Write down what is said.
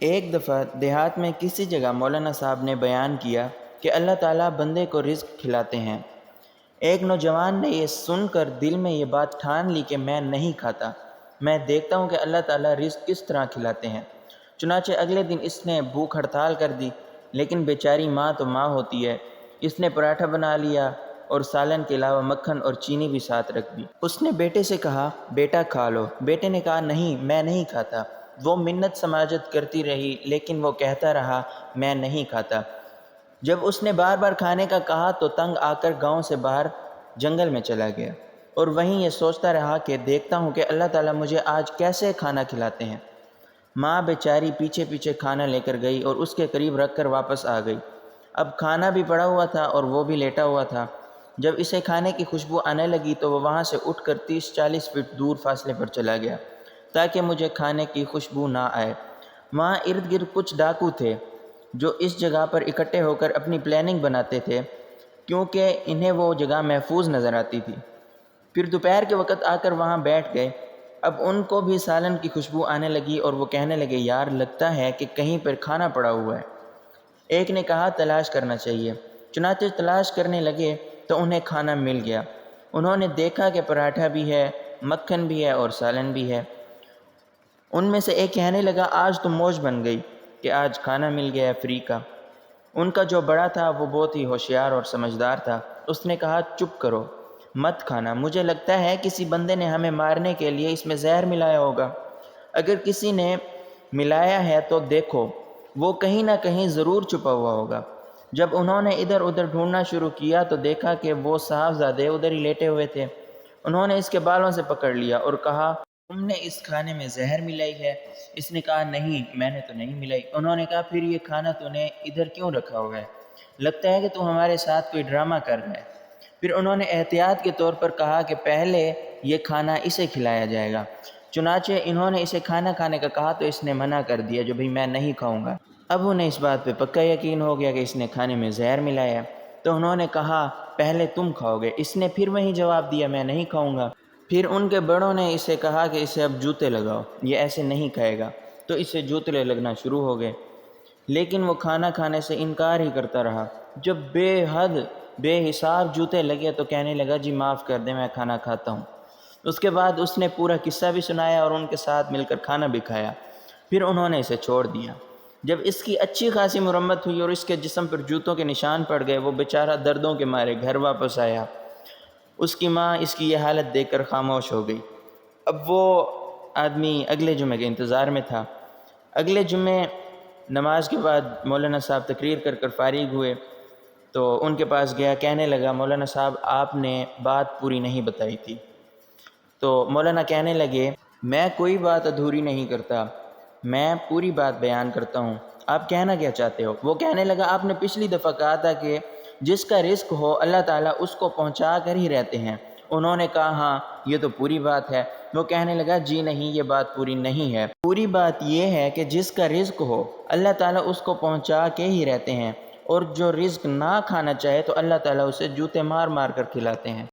ایک دفعہ دیہات میں کسی جگہ مولانا صاحب نے بیان کیا کہ اللہ تعالیٰ بندے کو رزق کھلاتے ہیں۔ ایک نوجوان نے یہ سن کر دل میں یہ بات ٹھان لی کہ میں نہیں کھاتا، میں دیکھتا ہوں کہ اللہ تعالیٰ رزق کس طرح کھلاتے ہیں۔ چنانچہ اگلے دن اس نے بھوک ہڑتال کر دی، لیکن بیچاری ماں تو ماں ہوتی ہے، اس نے پراٹھا بنا لیا اور سالن کے علاوہ مکھن اور چینی بھی ساتھ رکھ دی۔ اس نے بیٹے سے کہا، بیٹا کھا لو۔ بیٹے نے کہا، نہیں میں نہیں کھاتا۔ وہ منت سماجت کرتی رہی، لیکن وہ کہتا رہا، میں نہیں کھاتا۔ جب اس نے بار بار کھانے کا کہا تو تنگ آ کر گاؤں سے باہر جنگل میں چلا گیا، اور وہیں یہ سوچتا رہا کہ دیکھتا ہوں کہ اللہ تعالیٰ مجھے آج کیسے کھانا کھلاتے ہیں۔ ماں بیچاری پیچھے پیچھے کھانا لے کر گئی اور اس کے قریب رکھ کر واپس آ گئی۔ اب کھانا بھی پڑا ہوا تھا اور وہ بھی لیٹا ہوا تھا۔ جب اسے کھانے کی خوشبو آنے لگی تو وہ وہاں سے اٹھ کر 30-40 فٹ دور فاصلے پر چلا گیا تاکہ مجھے کھانے کی خوشبو نہ آئے۔ وہاں ارد گرد کچھ ڈاکو تھے جو اس جگہ پر اکٹھے ہو کر اپنی پلاننگ بناتے تھے، کیونکہ انہیں وہ جگہ محفوظ نظر آتی تھی۔ پھر دوپہر کے وقت آ کر وہاں بیٹھ گئے۔ اب ان کو بھی سالن کی خوشبو آنے لگی اور وہ کہنے لگے، یار لگتا ہے کہ کہیں پر کھانا پڑا ہوا ہے۔ ایک نے کہا، تلاش کرنا چاہیے۔ چنانچہ تلاش کرنے لگے تو انہیں کھانا مل گیا۔ انہوں نے دیکھا کہ پراٹھا بھی ہے، مکھن بھی ہے اور سالن بھی ہے۔ ان میں سے ایک کہنے لگا، آج تو موج بن گئی کہ آج کھانا مل گیا ہے فری کا۔ ان کا جو بڑا تھا وہ بہت ہی ہوشیار اور سمجھدار تھا۔ اس نے کہا، چپ کرو، مت کھانا، مجھے لگتا ہے کسی بندے نے ہمیں مارنے کے لیے اس میں زہر ملایا ہوگا۔ اگر کسی نے ملایا ہے تو دیکھو، وہ کہیں نہ کہیں ضرور چھپا ہوا ہوگا۔ جب انہوں نے ادھر ادھر ڈھونڈنا شروع کیا تو دیکھا کہ وہ صاحبزادے ادھر ہی لیٹے ہوئے تھے۔ انہوں نے اس کے بالوں سے پکڑ لیا اور کہا، تم نے اس کھانے میں زہر ملائی ہے؟ اس نے کہا، نہیں میں نے تو نہیں ملائی۔ انہوں نے کہا، پھر یہ کھانا تو نے ادھر کیوں رکھا ہوا ہے؟ لگتا ہے کہ تو ہمارے ساتھ کوئی ڈرامہ کر رہا ہے۔ پھر انہوں نے احتیاط کے طور پر کہا کہ پہلے یہ کھانا اسے کھلایا جائے گا۔ چنانچہ انہوں نے اسے کھانا کھانے کا کہا تو اس نے منع کر دیا، جو بھئی میں نہیں کھاؤں گا۔ اب انہیں اس بات پہ پکا یقین ہو گیا کہ اس نے کھانے میں زہر ملایا ہے، تو انہوں نے کہا، پہلے تم کھاؤ گے۔ اس نے پھر وہی جواب دیا، میں نہیں کھاؤں گا۔ پھر ان کے بڑوں نے اسے کہا کہ اسے اب جوتے لگاؤ، یہ ایسے نہیں کھائے گا، تو اسے جوتے لگنا شروع ہو گئے، لیکن وہ کھانا کھانے سے انکار ہی کرتا رہا۔ جب بے حد بے حساب جوتے لگے تو کہنے لگا، جی معاف کر دیں، میں کھانا کھاتا ہوں۔ اس کے بعد اس نے پورا قصہ بھی سنایا اور ان کے ساتھ مل کر کھانا بھی کھایا۔ پھر انہوں نے اسے چھوڑ دیا۔ جب اس کی اچھی خاصی مرمت ہوئی اور اس کے جسم پر جوتوں کے نشان پڑ گئے، وہ بیچارہ دردوں کے مارے گھر واپس آیا۔ اس کی ماں اس کی یہ حالت دیکھ کر خاموش ہو گئی۔ اب وہ آدمی اگلے جمعے کے انتظار میں تھا۔ اگلے جمعے نماز کے بعد مولانا صاحب تقریر کر کر فارغ ہوئے تو ان کے پاس گیا، کہنے لگا، مولانا صاحب آپ نے بات پوری نہیں بتائی تھی۔ تو مولانا کہنے لگے، میں کوئی بات ادھوری نہیں کرتا، میں پوری بات بیان کرتا ہوں، آپ کہنا کیا چاہتے ہو؟ وہ کہنے لگا، آپ نے پچھلی دفعہ کہا تھا کہ جس کا رزق ہو اللہ تعالیٰ اس کو پہنچا کر ہی رہتے ہیں۔ انہوں نے کہا، ہاں یہ تو پوری بات ہے۔ وہ کہنے لگا، جی نہیں، یہ بات پوری نہیں ہے۔ پوری بات یہ ہے کہ جس کا رزق ہو اللہ تعالیٰ اس کو پہنچا کے ہی رہتے ہیں، اور جو رزق نہ کھانا چاہے تو اللہ تعالیٰ اسے جوتے مار مار کر کھلاتے ہیں۔